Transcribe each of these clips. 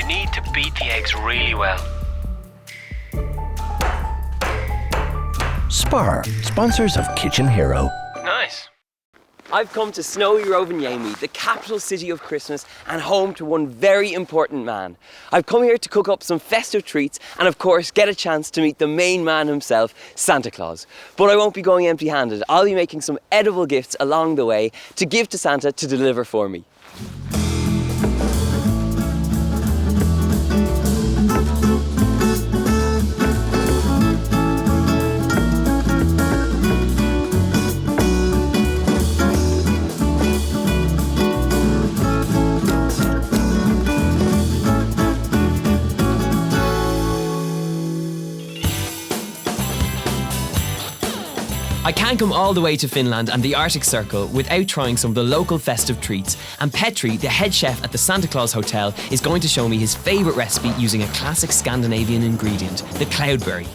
you need to beat the eggs really well. Spar, sponsors of Kitchen Hero. Nice. I've come to snowy Rovaniemi, the capital city of Christmas and home to one very important man. I've come here to cook up some festive treats and of course get a chance to meet the main man himself, Santa Claus. But I won't be going empty-handed. I'll be making some edible gifts along the way to give to Santa to deliver for me. I can't come all the way to Finland and the Arctic Circle without trying some of the local festive treats. And Petri, the head chef at the Santa Claus Hotel, is going to show me his favourite recipe using a classic Scandinavian ingredient, the Cloudberry.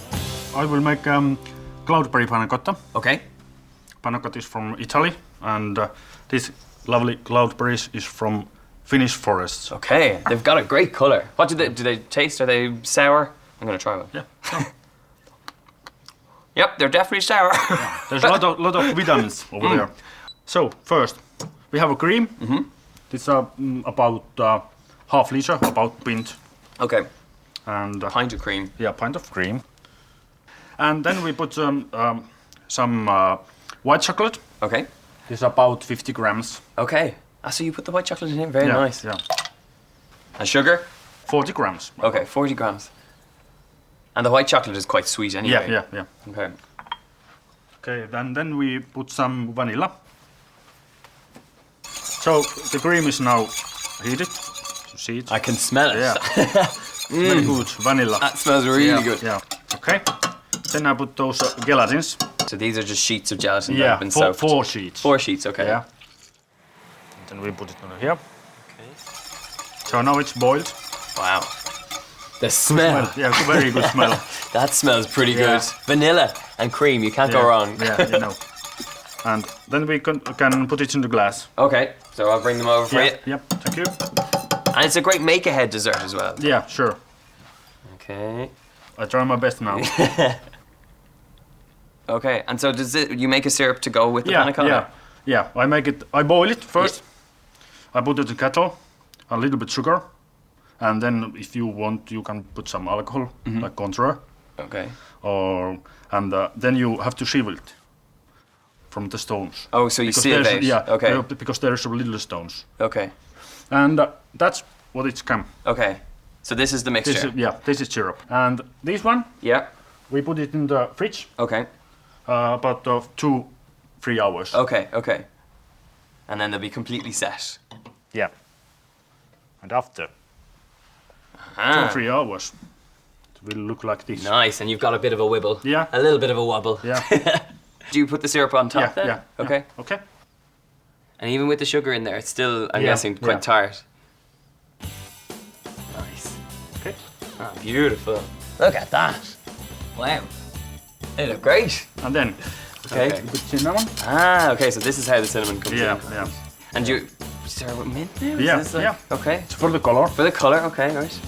I will make Cloudberry Panna Cotta. Okay. Panna Cotta is from Italy, and this lovely Cloudberries is from Finnish forests. Okay, they've got a great colour. What do they taste? Are they sour? I'm going to try one. Yeah. Yep, they're definitely sour. Yeah, there's a lot of vitamins over there. So first, we have a cream. Mm-hmm. It's about half liter, about pint. Okay. And pint of cream. Yeah, pint of cream. And then we put some white chocolate. Okay. It's about 50 grams. Okay. So you put the white chocolate in it. Very nice. Yeah. And sugar? 40 grams. Okay, 40 grams. And the white chocolate is quite sweet anyway. Yeah. Okay. Okay, then we put some vanilla. So the cream is now heated. You see it? I can smell it. Yeah. Very good, vanilla. That smells really good. Yeah. Okay. Then I put those gelatins. So these are just sheets of gelatin that have been soaked. 4 sheets. 4 sheets, okay. Yeah. Then we put it on here. Okay. So now it's boiled. Wow. The smell. Yeah, very good smell. That smells pretty good. Vanilla and cream, you can't go wrong. Yeah, you know. And then we can put it in the glass. Okay, so I'll bring them over for you. Yep, thank you. And it's a great make-ahead dessert as well. Yeah, sure. Okay. I try my best now. Okay, and so you make a syrup to go with the panna cotta? Yeah. I boil it first. Yeah. I put it in kettle, a little bit sugar. And then, if you want, you can put some alcohol, like Contra. Okay. And then you have to sieve it from the stones. Oh, so you sieve it? Yeah. Okay. Because there's some little stones. Okay. And that's what it's come. Okay. So this is the mixture. This is syrup. And this one. Yeah. We put it in the fridge. Okay. About 2-3 hours. Okay. And then they'll be completely set. Yeah. And after 2-3 hours, it will look like this. Nice, and you've got a bit of a wibble. Yeah. A little bit of a wobble. Yeah. Do you put the syrup on top then? Yeah. Okay. Okay. And even with the sugar in there, it's still, I'm guessing, quite tart. Nice. Okay. Oh, beautiful. Look at that. Wow. They look great. And then, okay. A bit cinnamon. Okay, so this is how the cinnamon comes in. Yeah. And you serve with mint now? Yeah. Okay. It's for the color. For the colour, okay, right.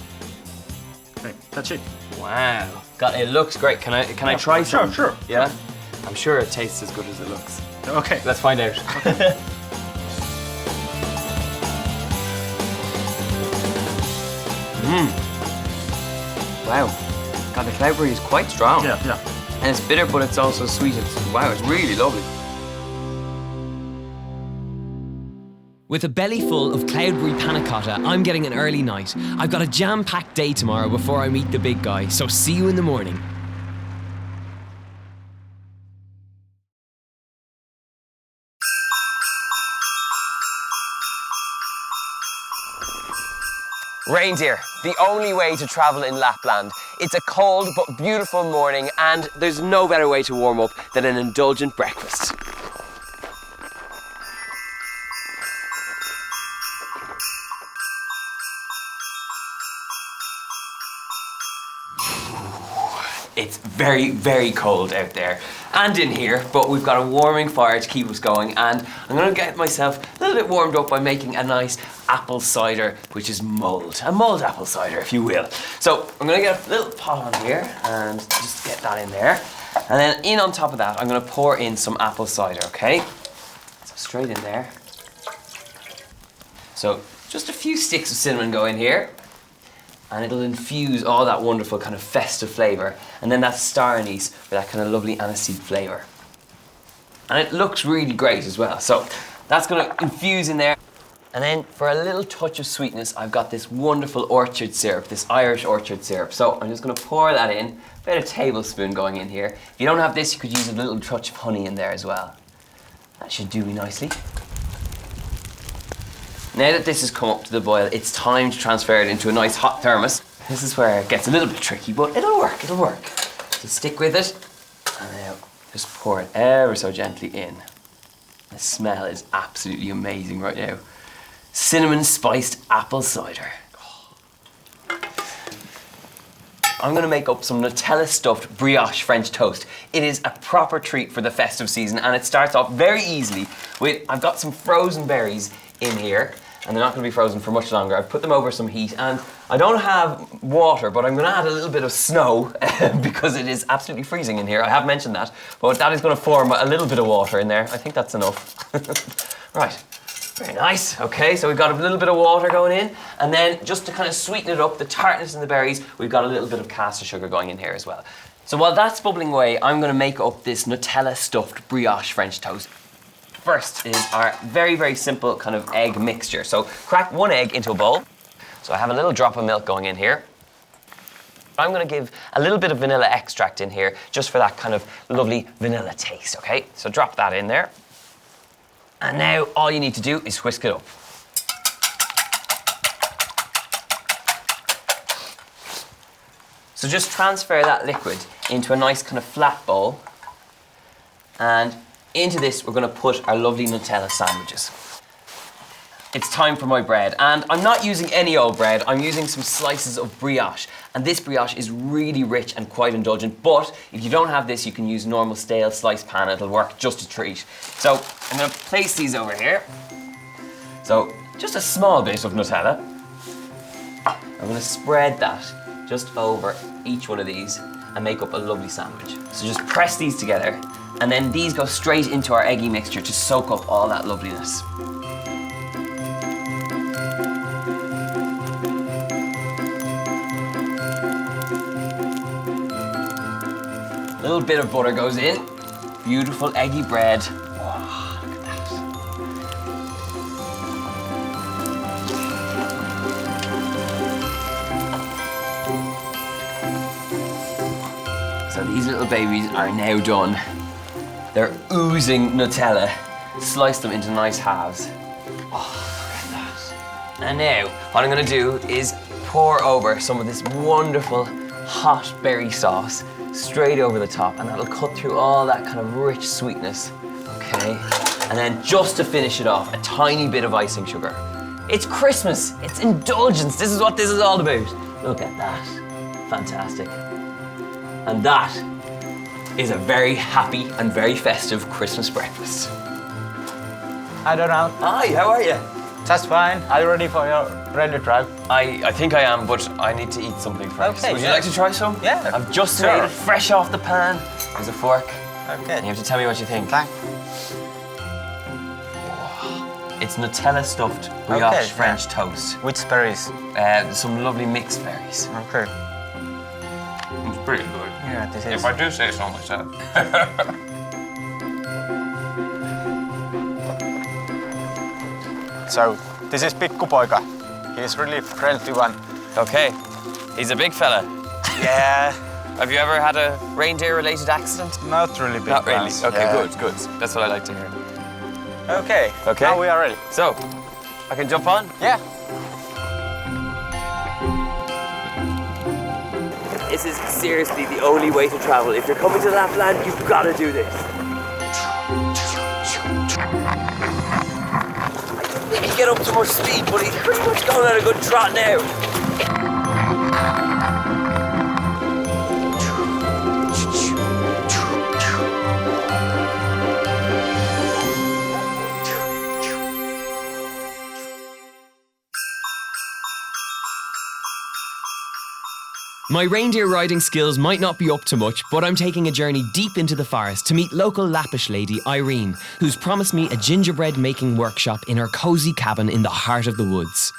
Okay, that's it. Wow. God, it looks great. Can I try some? Sure. Yeah? I'm sure it tastes as good as it looks. Okay. Let's find out. Wow. God, the cloudberry is quite strong. Yeah. And it's bitter, but it's also sweet. Wow, it's really lovely. With a belly full of Cloudberry Panna Cotta, I'm getting an early night. I've got a jam-packed day tomorrow before I meet the big guy, so see you in the morning. Reindeer, the only way to travel in Lapland. It's a cold but beautiful morning, and there's no better way to warm up than an indulgent breakfast. It's very, very cold out there and in here, but we've got a warming fire to keep us going, and I'm going to get myself a little bit warmed up by making a nice apple cider, which is mulled. A mulled apple cider, if you will. So I'm gonna get a little pot on here and just get that in there. And then in on top of that, I'm gonna pour in some apple cider, okay? So straight in there. So just a few sticks of cinnamon go in here. And it'll infuse all that wonderful kind of festive flavour. And then that star anise for that kind of lovely aniseed flavour. And it looks really great as well. So that's gonna infuse in there. And then for a little touch of sweetness, I've got this wonderful orchard syrup, this Irish orchard syrup. So I'm just gonna pour that in, about a tablespoon going in here. If you don't have this, you could use a little touch of honey in there as well. That should do me nicely. Now that this has come up to the boil, it's time to transfer it into a nice hot thermos. This is where it gets a little bit tricky, but it'll work, it'll work. So stick with it, and now just pour it ever so gently in. The smell is absolutely amazing right now. Cinnamon spiced apple cider. I'm gonna make up some Nutella stuffed brioche French toast. It is a proper treat for the festive season, and it starts off very easily with, I've got some frozen berries in here, and they're not going to be frozen for much longer. I've put them over some heat, and I don't have water, but I'm going to add a little bit of snow because it is absolutely freezing in here. I have mentioned that, but that is going to form a little bit of water in there. I think that's enough. Right, very nice. Okay, so we've got a little bit of water going in, and then just to kind of sweeten it up, the tartness in the berries, we've got a little bit of caster sugar going in here as well. So while that's bubbling away, I'm going to make up this Nutella stuffed brioche French toast. First is our very, very simple kind of egg mixture. So crack one egg into a bowl. So I have a little drop of milk going in here. I'm gonna give a little bit of vanilla extract in here just for that kind of lovely vanilla taste, okay? So drop that in there. And now all you need to do is whisk it up. So just transfer that liquid into a nice kind of flat bowl, and into this, we're going to put our lovely Nutella sandwiches. It's time for my bread, and I'm not using any old bread, I'm using some slices of brioche. And this brioche is really rich and quite indulgent, but if you don't have this, you can use normal stale sliced panna, it'll work just a treat. So I'm going to place these over here. So just a small bit of Nutella. I'm going to spread that just over each one of these and make up a lovely sandwich. So just press these together, and then these go straight into our eggy mixture to soak up all that loveliness. A little bit of butter goes in. Beautiful eggy bread. Oh, look at that. So these little babies are now done. They're oozing Nutella. Slice them into nice halves. Oh, look at that. And now, what I'm gonna do is pour over some of this wonderful hot berry sauce straight over the top, and that'll cut through all that kind of rich sweetness, okay? And then just to finish it off, a tiny bit of icing sugar. It's Christmas, it's indulgence. This is what this is all about. Look at that, fantastic. And that is a very happy and very festive Christmas breakfast. Hi, Donal. Hi, how are you? Just fine. Are you ready for your reindeer drive? I think I am, but I need to eat something first. Okay, Would you yeah. like to try some? Yeah, I've just sure. made it fresh off the pan. There's a fork. Okay. And you have to tell me what you think. Thanks. It's Nutella stuffed brioche Okay, French toast. Which berries? Some lovely mixed berries. Okay. It's pretty good. Yeah, this is. If I do say so myself. So, this is Pikku Poika. He's really friendly one. Okay, he's a big fella. Yeah. Have you ever had a reindeer-related accident? Not really big Not really. ones. Okay, Yeah. good, good. That's what I like to hear. Okay. Okay. Now we are ready. So, I can jump on? Yeah. This is seriously the only way to travel. If you're coming to Lapland, you've got to do this. I didn't get up to much speed, but he's pretty much going at a good trot now. My reindeer riding skills might not be up to much, but I'm taking a journey deep into the forest to meet local Lappish lady Irene, who's promised me a gingerbread making workshop in her cosy cabin in the heart of the woods.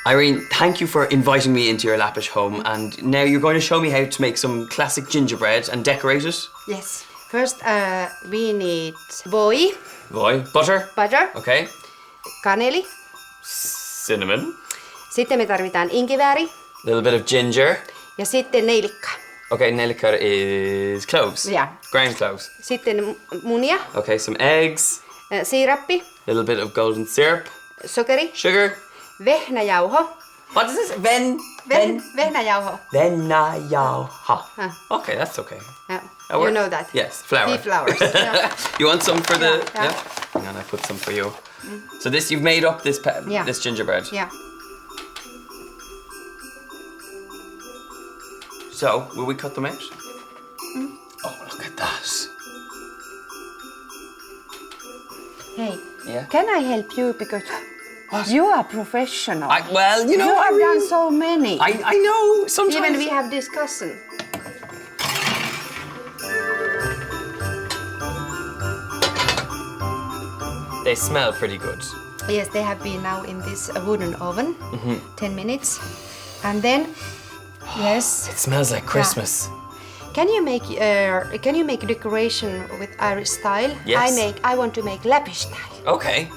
Irene, thank you for inviting me into your Lappish home, and now you're going to show me how to make some classic gingerbread and decorate it. Yes. First we need voi, Butter. butter, Okay. kaneli. Cinnamon. Sitten me tarvitaan inkivääri A little bit of ginger. ja sitten neilikka. Okay, nellikka is cloves. Yeah. Ground cloves. Sitten munia, Okay, some eggs. siirappi, A little bit of golden syrup. sokeri, Sugar. vehnäjauho. What is this? Vehnäjauho. Venäjauha. Okay, that's okay. Yeah. That You works. know that. Yes, flour. Pea flowers. Yeah. You want some for the? Yeah. Hang on, I put some for you. So this you've made up this Yeah. this gingerbread. Yeah. So will we cut them out? Oh, look at that. Hey, Yeah. can I help you because you are professional. Well, you know, you have Irene, done so many. I know. Sometimes. Even we have discussion. They smell pretty good. Yes, they have been now in this wooden oven, 10 minutes. And then, yes. It smells like Christmas. Can you make decoration with Irish style? Yes. I want to make Lappish style. Okay.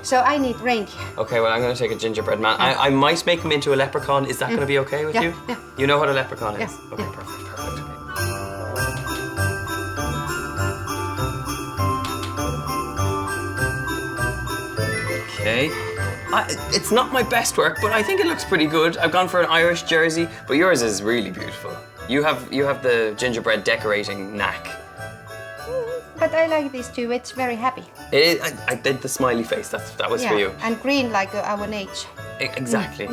So I need reindeer. Okay, well, I'm going to take a gingerbread man. I might make him into a leprechaun. Is that going to be okay with Yeah, you? yeah. You know what a leprechaun is? Yeah, Okay, yeah. perfect. Okay. It's not my best work, but I think it looks pretty good. I've gone for an Irish jersey, but yours is really beautiful. You have the gingerbread decorating knack. But I like this too. It's very happy. I did the smiley face. That was for you. And green like our nature. Exactly.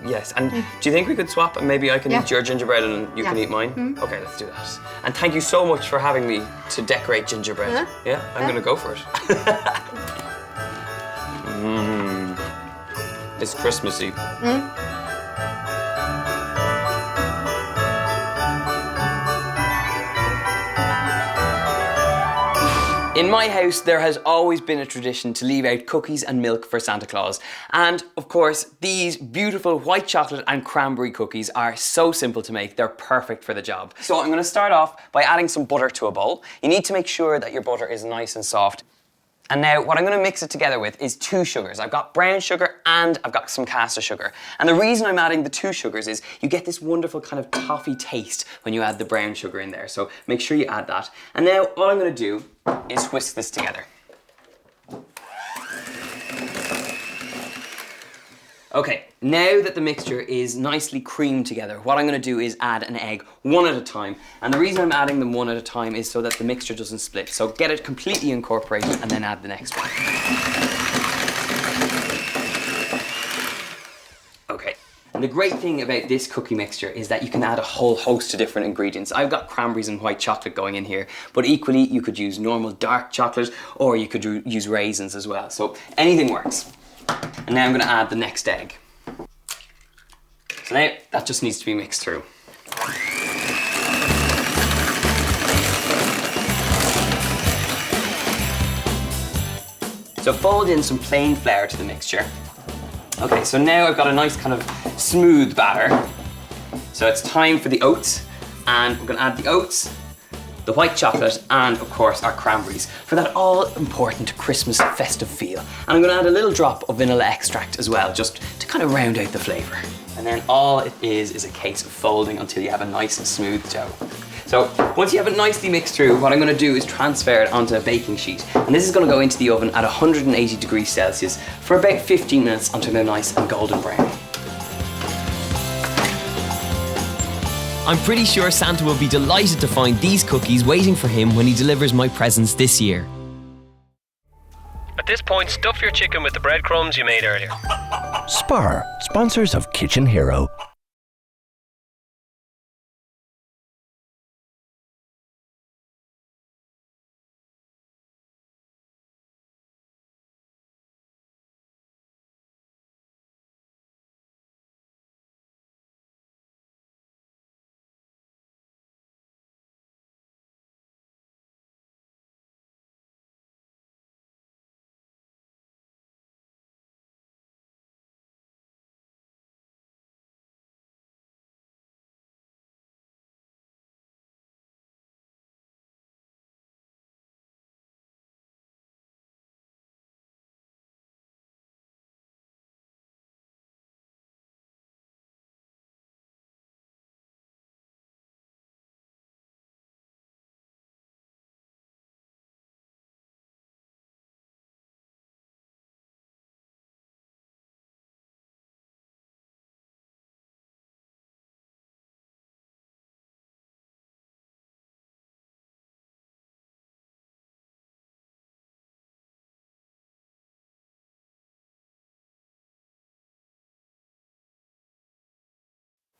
Yes. And do you think we could swap and maybe I can Yeah. eat your gingerbread and you can Yeah. eat mine? Okay, let's do that. And thank you so much for having me to decorate gingerbread. Huh? Yeah, I'm gonna go for it. It's Christmassy. In my house, there has always been a tradition to leave out cookies and milk for Santa Claus. And of course, these beautiful white chocolate and cranberry cookies are so simple to make, they're perfect for the job. So I'm gonna start off by adding some butter to a bowl. You need to make sure that your butter is nice and soft. And now what I'm gonna mix it together with is 2 sugars. I've got brown sugar and I've got some caster sugar. And the reason I'm adding the 2 sugars is you get this wonderful kind of toffee taste when you add the brown sugar in there. So make sure you add that. And now all I'm gonna do is whisk this together. Okay, now that the mixture is nicely creamed together, what I'm gonna do is add an egg one at a time. And the reason I'm adding them one at a time is so that the mixture doesn't split. So get it completely incorporated and then add the next one. Okay, and the great thing about this cookie mixture is that you can add a whole host of different ingredients. I've got cranberries and white chocolate going in here, but equally you could use normal dark chocolate or you could use raisins as well. So anything works. And now I'm going to add the next egg. So now that just needs to be mixed through. So fold in some plain flour to the mixture. Okay, so now I've got a nice kind of smooth batter. So it's time for the oats, and we're going to add the oats, the white chocolate, and of course our cranberries for that all important Christmas festive feel. And I'm going to add a little drop of vanilla extract as well, just to kind of round out the flavour. And then all it is a case of folding until you have a nice and smooth dough. So once you have it nicely mixed through, what I'm going to do is transfer it onto a baking sheet. And this is going to go into the oven at 180 degrees Celsius for about 15 minutes until they're nice and golden brown. I'm pretty sure Santa will be delighted to find these cookies waiting for him when he delivers my presents this year. At this point, stuff your chicken with the breadcrumbs you made earlier. Spar, sponsors of Kitchen Hero.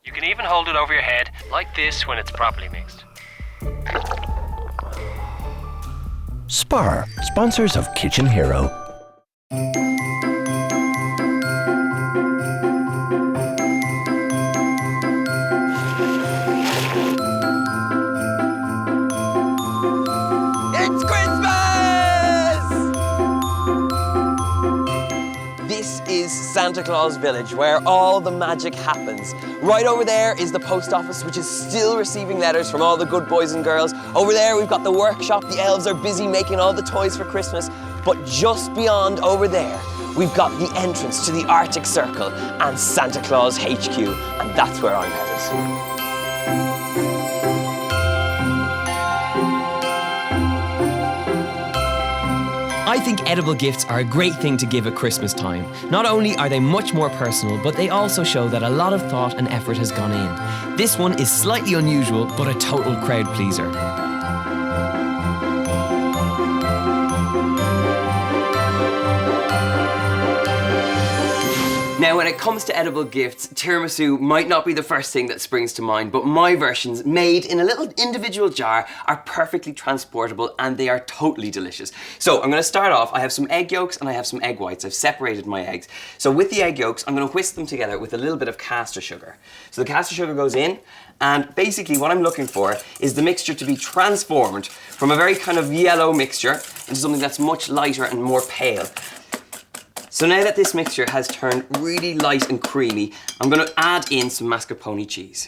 You can even hold it over your head like this when it's properly mixed. Spar, sponsors of Kitchen Hero. It's Christmas! This is Santa Claus Village, where all the magic happens. Right over there is the post office, which is still receiving letters from all the good boys and girls. Over there we've got the workshop. The elves are busy making all the toys for Christmas. But just beyond over there, we've got the entrance to the Arctic Circle and Santa Claus HQ, and that's where I'm headed. I think edible gifts are a great thing to give at Christmas time. Not only are they much more personal, but they also show that a lot of thought and effort has gone in. This one is slightly unusual, but a total crowd pleaser. Now, when it comes to edible gifts, tiramisu might not be the first thing that springs to mind, but my versions, made in a little individual jar, are perfectly transportable and they are totally delicious. So I'm gonna start off, I have some egg yolks and I have some egg whites. I've separated my eggs. So with the egg yolks, I'm gonna whisk them together with a little bit of caster sugar. So the caster sugar goes in, and basically what I'm looking for is the mixture to be transformed from a very kind of yellow mixture into something that's much lighter and more pale. So now that this mixture has turned really light and creamy, I'm going to add in some mascarpone cheese.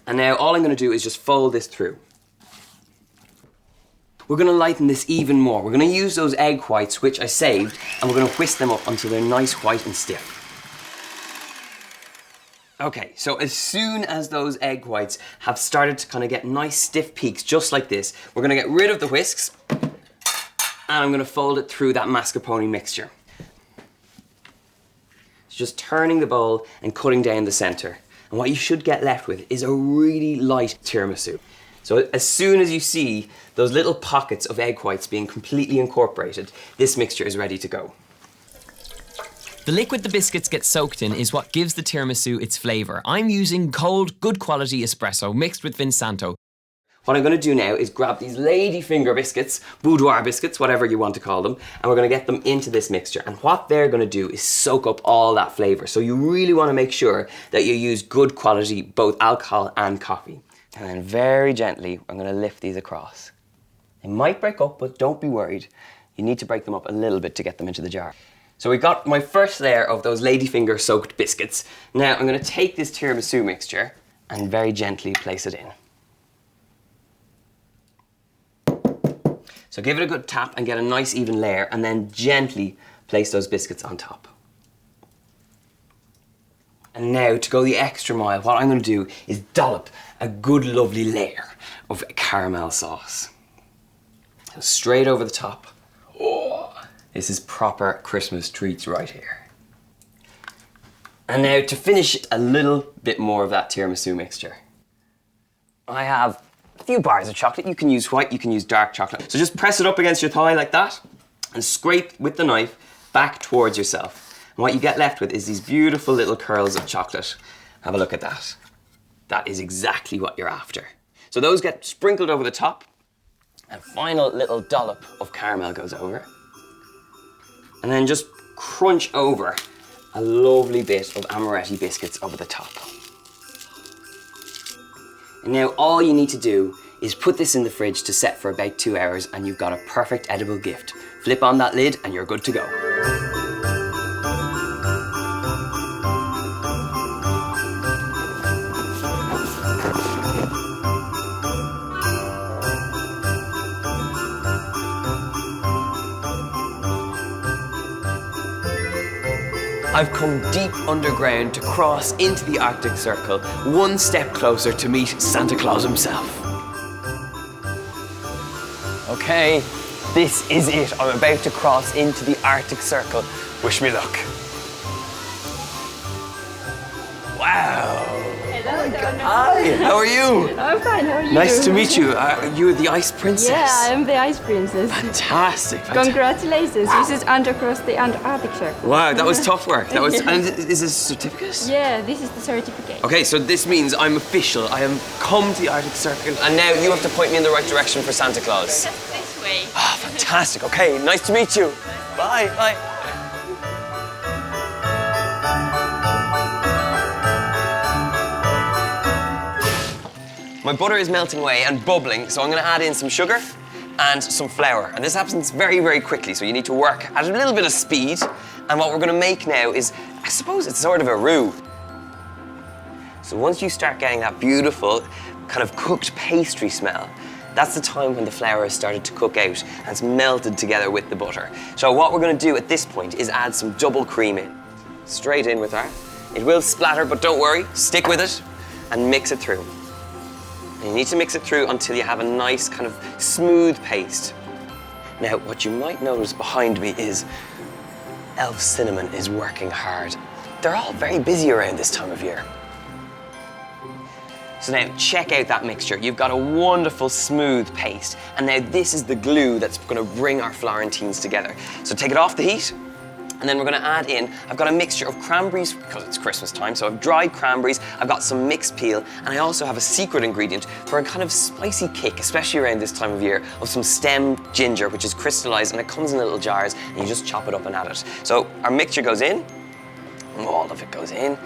And now all I'm going to do is just fold this through. We're going to lighten this even more. We're going to use those egg whites, which I saved, and we're going to whisk them up until they're nice, white and stiff. Okay, so as soon as those egg whites have started to kind of get nice stiff peaks, just like this, we're going to get rid of the whisks, and I'm going to fold it through that mascarpone mixture. So just turning the bowl and cutting down the center. And what you should get left with is a really light tiramisu. So as soon as you see those little pockets of egg whites being completely incorporated, this mixture is ready to go. The liquid the biscuits get soaked in is what gives the tiramisu its flavour. I'm using cold, good quality espresso mixed with Vinsanto. What I'm going to do now is grab these ladyfinger biscuits, boudoir biscuits, whatever you want to call them, and we're going to get them into this mixture. And what they're going to do is soak up all that flavour. So you really want to make sure that you use good quality, both alcohol and coffee. And then very gently, I'm going to lift these across. They might break up, but don't be worried. You need to break them up a little bit to get them into the jar. So we got my first layer of those ladyfinger soaked biscuits. Now I'm going to take this tiramisu mixture and very gently place it in. So give it a good tap and get a nice even layer, and then gently place those biscuits on top. And now to go the extra mile, what I'm going to do is dollop a good lovely layer of caramel sauce. So straight over the top. Oh, this is proper Christmas treats right here. And now to finish a little bit more of that tiramisu mixture, I have a few bars of chocolate. You can use white, you can use dark chocolate. So just press it up against your thigh like that and scrape with the knife back towards yourself. And what you get left with is these beautiful little curls of chocolate. Have a look at that. That is exactly what you're after. So those get sprinkled over the top, and final little dollop of caramel goes over. And then just crunch over a lovely bit of amaretti biscuits over the top. And now all you need to do is put this in the fridge to set for about 2 hours, and you've got a perfect edible gift. Flip on that lid and you're good to go. I've come deep underground to cross into the Arctic Circle, one step closer to meet Santa Claus himself. Okay, this is it. I'm about to cross into the Arctic Circle. Wish me luck. Wow. Hello, Hi, how are you? I'm fine, how are you? Nice to meet you. You're the Ice Princess. Yeah, I am the Ice Princess. Fantastic. Congratulations, this is across the Antarctic Circle. Wow, that was tough work. That was. And is this a certificate? Yeah, this is the certificate. Okay, so this means I'm official. I am come to the Arctic Circle, and now you have to point me in the right direction for Santa Claus. Just this way. Ah, fantastic. Okay, nice to meet you. Bye. Bye. My butter is melting away and bubbling, so I'm going to add in some sugar and some flour. And this happens very, very quickly, so you need to work at a little bit of speed. And what we're going to make now is, I suppose it's sort of a roux. So once you start getting that beautiful kind of cooked pastry smell, that's the time when the flour has started to cook out and it's melted together with the butter. So what we're going to do at this point is add some double cream in. Straight in with that. It will splatter, but don't worry, stick with it and mix it through. And you need to mix it through until you have a nice kind of smooth paste. Now, what you might notice behind me is Elf Cinnamon is working hard. They're all very busy around this time of year. So now, check out that mixture. You've got a wonderful smooth paste. And now this is the glue that's gonna bring our Florentines together. So take it off the heat, and then we're gonna add in, I've got a mixture of cranberries, because it's Christmas time, so I've dried cranberries, I've got some mixed peel, and I also have a secret ingredient for a kind of spicy kick, especially around this time of year, of some stemmed ginger, which is crystallized, and it comes in little jars, and you just chop it up and add it. So our mixture goes in, and all of it goes in,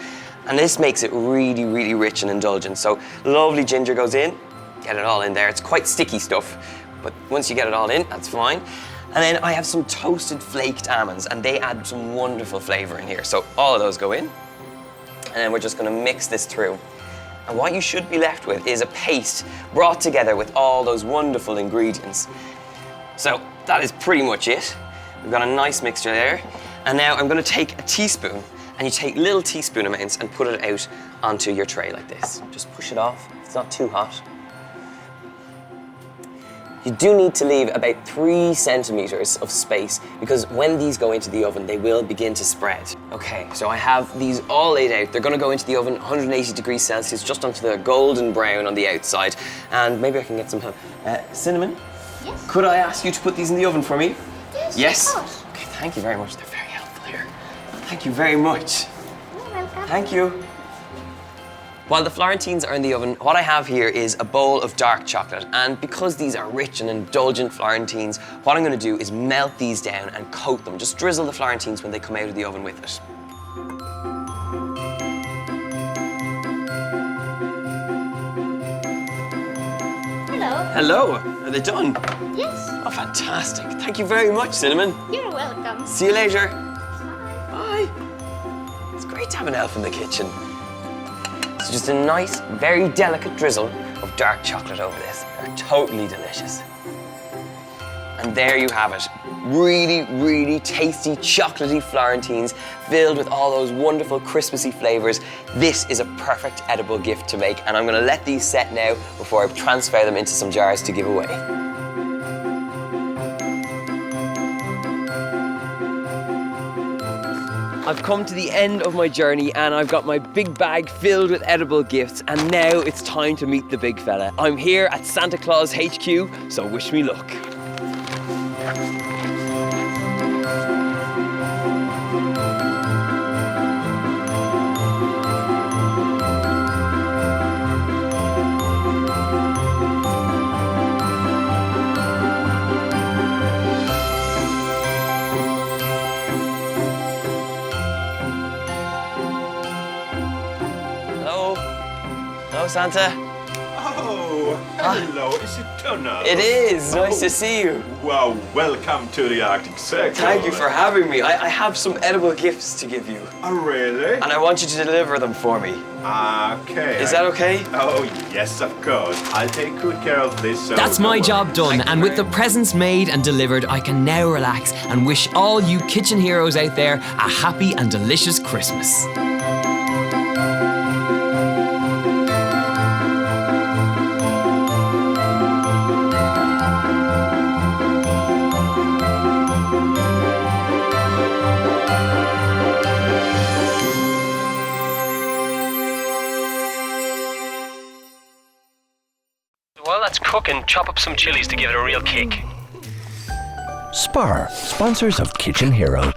and this makes it really, really rich and indulgent. So lovely ginger goes in, get it all in there. It's quite sticky stuff, but once you get it all in, that's fine. And then I have some toasted flaked almonds, and they add some wonderful flavor in here. So all of those go in, and then we're just gonna mix this through. And what you should be left with is a paste brought together with all those wonderful ingredients. So that is pretty much it. We've got a nice mixture there. And now I'm gonna take a teaspoon, and you take little teaspoon amounts and put it out onto your tray like this. Just push it off, it's not too hot. You do need to leave about 3 centimeters of space because when these go into the oven, they will begin to spread. Okay, so I have these all laid out. They're gonna go into the oven 180 degrees Celsius, just onto the golden brown on the outside. And maybe I can get some help. Cinnamon? Yes. Could I ask you to put these in the oven for me? Yes, Yes? of course. Okay, thank you very much. They're very helpful here. Thank you very much. You're welcome. Thank you. While the Florentines are in the oven, what I have here is a bowl of dark chocolate. And because these are rich and indulgent Florentines, what I'm gonna do is melt these down and coat them. Just drizzle the Florentines when they come out of the oven with it. Hello. Hello, are they done? Yes. Oh, fantastic. Thank you very much, Cinnamon. You're welcome. See you later. Bye. It's great to have an elf in the kitchen. It's just a nice, very delicate drizzle of dark chocolate over this. They're totally delicious. And there you have it. Really, really tasty, chocolatey Florentines filled with all those wonderful Christmassy flavors. This is a perfect edible gift to make, and I'm gonna let these set now before I transfer them into some jars to give away. I've come to the end of my journey and I've got my big bag filled with edible gifts, and now it's time to meet the big fella. I'm here at Santa Claus HQ, so wish me luck. Hello, Santa. Oh, hello. Is it Donal? It is. Nice to see you. Wow, welcome to the Arctic Circle. Thank you for having me. I have some edible gifts to give you. Oh, really? And I want you to deliver them for me. Okay. Is that okay? Oh, yes, of course. I'll take good care of this. So That's my job done, and with the presents made and delivered, I can now relax and wish all you kitchen heroes out there a happy and delicious Christmas. that's cooking, chop up some chilies to give it a real kick. Spar, sponsors of Kitchen Hero.